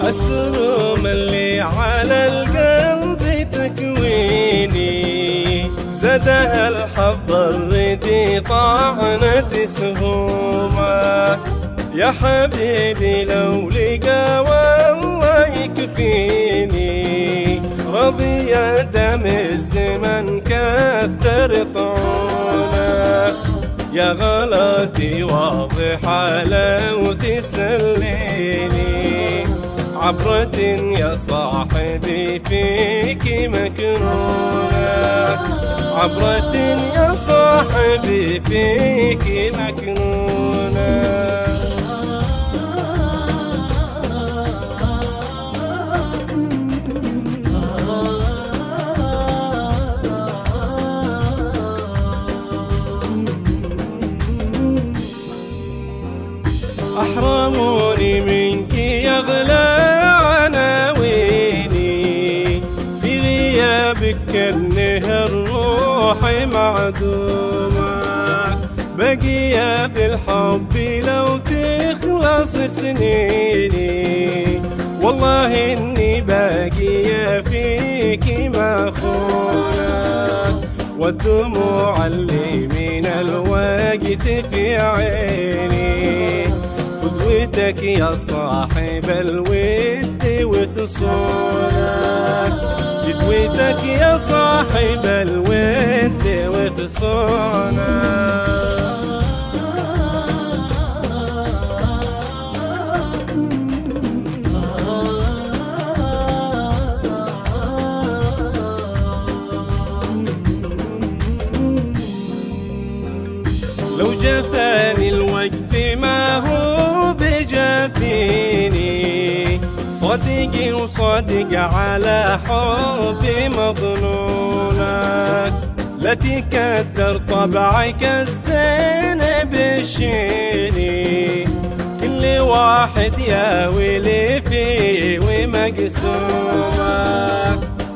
السلوم اللي على القلب تكويني زادها الحظ الردي طعنت سهومه. يا حبيبي لو لقى والله يكفيني، رضي دم الزمن كثر طعونه. يا غلطي واضحة لو تسليني، عبرة يا صاحبي فيك مكنونة، عبرة يا صاحبي فيك مكنونة. أحرموني منك يا غلا عناويني، في غيابك كالنهر روحي معدومة. بقية بالحب لو تخلص سنيني، والله إني باقية فيك مخونة. والدموع اللي من الوقت في عيني فدوتك يا صاحب الود وتصونك، فدوتك يا صاحب الود وتصونك. لو جفاني الوقت ما هو بجافيني، صدقي وصدق على حبي مظنونك. لا تكدر طبعك الزين بشيني، كل واحد يا ويلي فيه ومقسومك.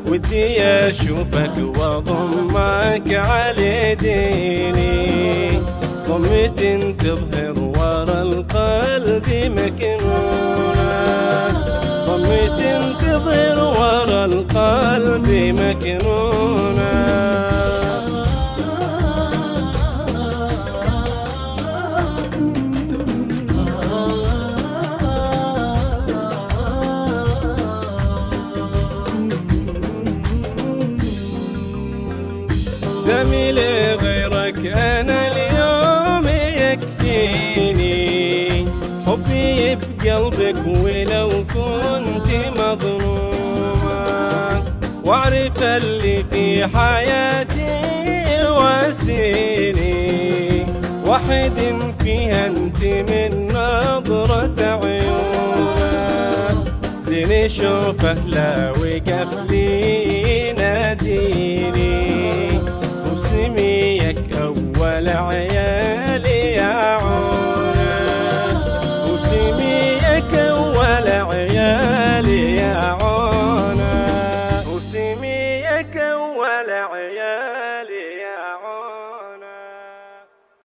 ودي اشوفك واضمك على ديني، ضمة تظهر ورا القلب مكنونة، ضمة تظهر ورا القلب مكنونة. دمي لغيرك أنا اليوم يكفيني، حبي بقلبك ولو كنت مظلومة. واعرف اللي في حياتي واسيني، واحد فيها انت من نظرة عيونك. زين شوفه لا وقف لي ناديني، وسميك أول عيالي يا عون.